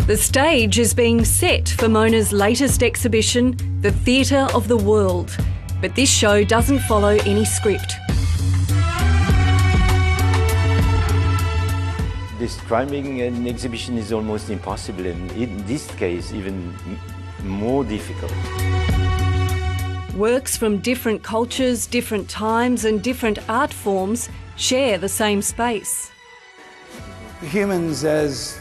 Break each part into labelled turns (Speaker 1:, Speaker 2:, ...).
Speaker 1: The stage is being set for Mona's latest exhibition, The Theatre of the World. But this show doesn't follow any script.
Speaker 2: Describing an exhibition is almost impossible, and in this case, even more difficult.
Speaker 1: Works from different cultures, different times and different art forms share the same space.
Speaker 3: Humans as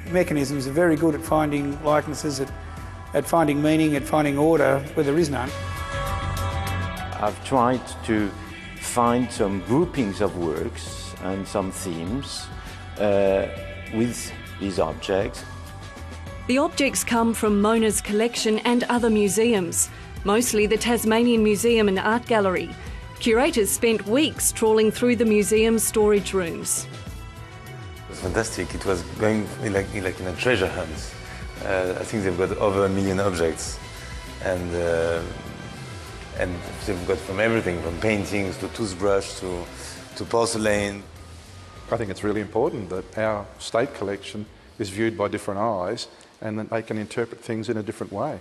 Speaker 3: mechanisms are very good at finding likenesses, at finding meaning, at finding order where there is none.
Speaker 2: I've tried to find some groupings of works and some themes with these objects.
Speaker 1: The objects come from Mona's collection and other museums, mostly the Tasmanian Museum and Art Gallery. Curators spent weeks trawling through the museum's storage rooms.
Speaker 4: It was fantastic. It was going like in a treasure hunt. I think they've got over 1 million objects, and they've got from everything, from paintings to toothbrush to porcelain.
Speaker 5: I think it's really important that our state collection is viewed by different eyes and that they can interpret things in a different way.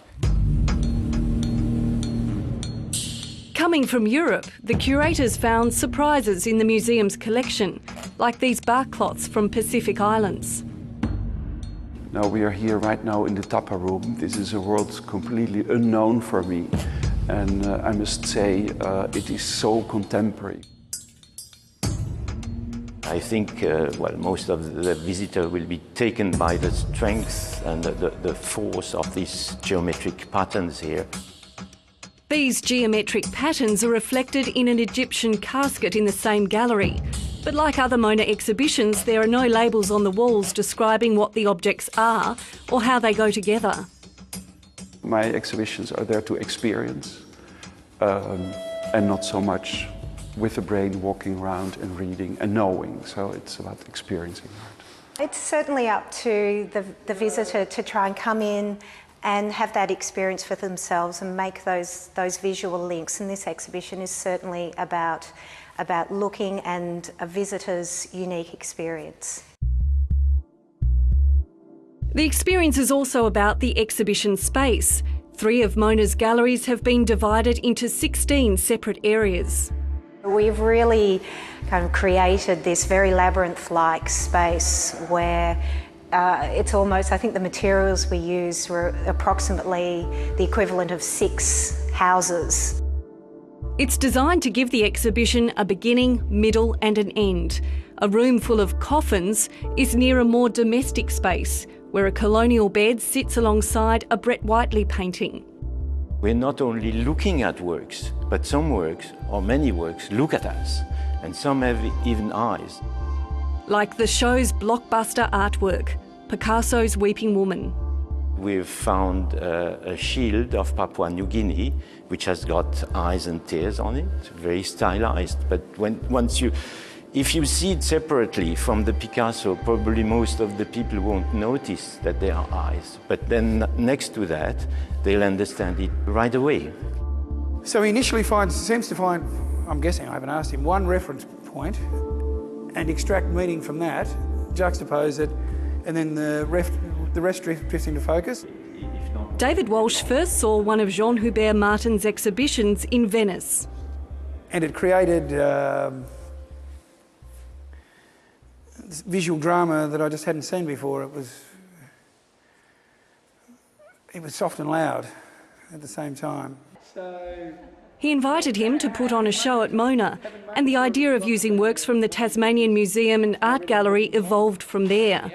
Speaker 1: Coming from Europe, the curators found surprises in the museum's collection, like these bar cloths from Pacific Islands.
Speaker 6: Now we are here right now in the Tapa room. This is a world completely unknown for me, and I must say it is so contemporary.
Speaker 2: I think most of the visitor will be taken by the strength and the force of these geometric patterns here.
Speaker 1: These geometric patterns are reflected in an Egyptian casket in the same gallery. But like other Mona exhibitions, there are no labels on the walls describing what the objects are or how they go together.
Speaker 6: My exhibitions are there to experience, and not so much with the brain walking around and reading and knowing. So it's about experiencing art.
Speaker 7: It's certainly up to the visitor to try and come in and have that experience for themselves and make those visual links. And this exhibition is certainly about looking and a visitor's unique experience.
Speaker 1: The experience is also about the exhibition space. 3 of Mona's galleries have been divided into 16 separate areas.
Speaker 7: We've really kind of created this very labyrinth-like space where it's almost, I think the materials we used were approximately the equivalent of 6 houses.
Speaker 1: It's designed to give the exhibition a beginning, middle and an end. A room full of coffins is near a more domestic space where a colonial bed sits alongside a Brett Whiteley painting.
Speaker 2: We're not only looking at works, but some works, or many works, look at us, and some have even eyes.
Speaker 1: Like the show's blockbuster artwork, Picasso's Weeping Woman.
Speaker 2: We've found a shield of Papua New Guinea, which has got eyes and tears on it, very stylized. But if you see it separately from the Picasso, probably most of the people won't notice that there are eyes. But then next to that, they'll understand it right away.
Speaker 3: So he initially seems to find, I'm guessing, I haven't asked him, one reference point and extract meaning from that, juxtapose it, and then the rest drifts into focus.
Speaker 1: David Walsh first saw one of Jean-Hubert Martin's exhibitions in Venice.
Speaker 3: And it created this visual drama that I just hadn't seen before. It was soft and loud at the same time.
Speaker 1: He invited him to put on a show at Mona, and the idea of using works from the Tasmanian Museum and Art Gallery evolved from there.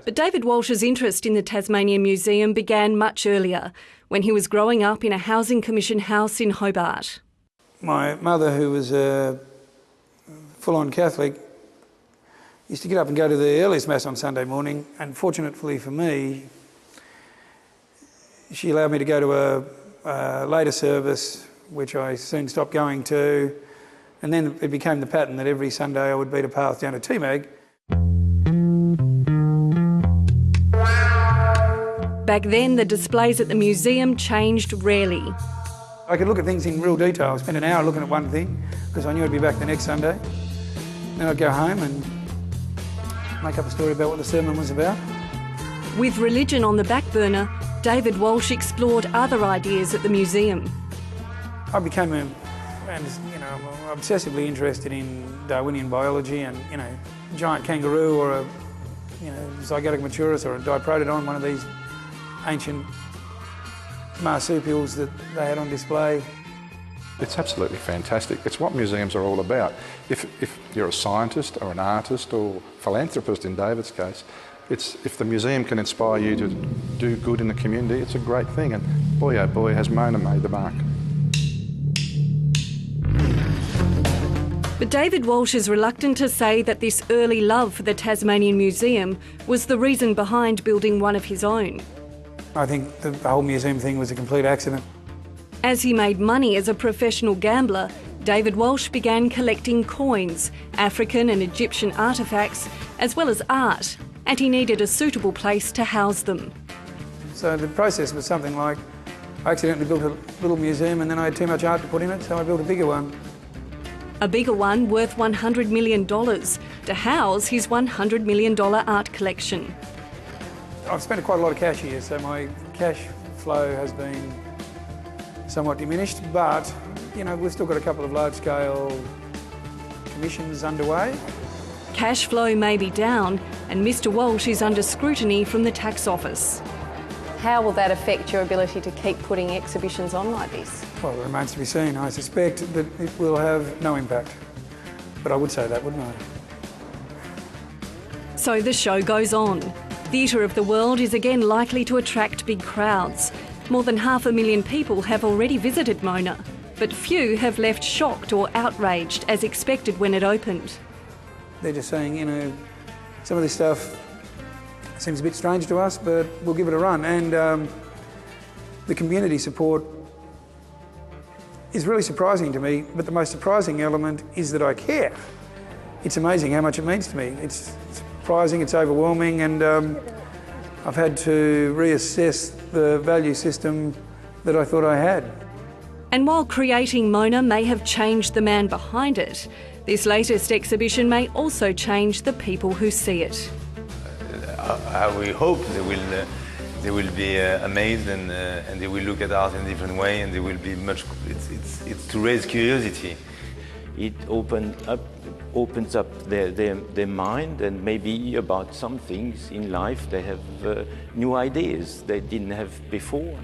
Speaker 1: But David Walsh's interest in the Tasmanian Museum began much earlier, when he was growing up in a Housing Commission house in Hobart.
Speaker 3: My mother, who was a full-on Catholic, used to get up and go to the earliest Mass on Sunday morning, and fortunately for me, she allowed me to go to a later service, which I soon stopped going to, and then it became the pattern that every Sunday I would beat a path down to TMAG.
Speaker 1: Back then, the displays at the museum changed rarely.
Speaker 3: I could look at things in real detail. I spent an hour looking at one thing because I knew I'd be back the next Sunday. Then I'd go home and make up a story about what the sermon was about.
Speaker 1: With religion on the back burner, David Walsh explored other ideas at the museum.
Speaker 3: I became obsessively interested in Darwinian biology and, giant kangaroo or a, Zygotic maturus or a diprotodon, one of these ancient marsupials that they had on display.
Speaker 5: It's absolutely fantastic. It's what museums are all about. If you're a scientist or an artist or philanthropist in David's case, if the museum can inspire you to do good in the community, it's a great thing. And boy, oh boy, has Mona made the mark.
Speaker 1: But David Walsh is reluctant to say that this early love for the Tasmanian Museum was the reason behind building one of his own.
Speaker 3: I think the whole museum thing was a complete accident.
Speaker 1: As he made money as a professional gambler, David Walsh began collecting coins, African and Egyptian artefacts, as well as art, and he needed a suitable place to house them.
Speaker 3: So the process was something like, I accidentally built a little museum and then I had too much art to put in it, so I built a bigger one.
Speaker 1: A bigger one worth $100 million to house his $100 million art collection.
Speaker 3: I've spent quite a lot of cash here, so my cash flow has been somewhat diminished, but we've still got a couple of large-scale commissions underway.
Speaker 1: Cash flow may be down, and Mr. Walsh is under scrutiny from the tax office.
Speaker 8: How will that affect your ability to keep putting exhibitions on like this?
Speaker 3: Well, it remains to be seen. I suspect that it will have no impact, but I would say that, wouldn't I?
Speaker 1: So the show goes on. Theatre of the World is again likely to attract big crowds. More than 500,000 people have already visited Mona, but few have left shocked or outraged as expected when it opened.
Speaker 3: They're just saying, some of this stuff seems a bit strange to us, but we'll give it a run. And the community support is really surprising to me, but the most surprising element is that I care. It's amazing how much it means to me. It's surprising, it's overwhelming, and I've had to reassess the value system that I thought I had.
Speaker 1: And while creating Mona may have changed the man behind it, this latest exhibition may also change the people who see it.
Speaker 4: We hope they will be amazed and they will look at art in a different way, and they will be much. It's to raise curiosity.
Speaker 2: It opens up their mind, and maybe about some things in life they have new ideas they didn't have before.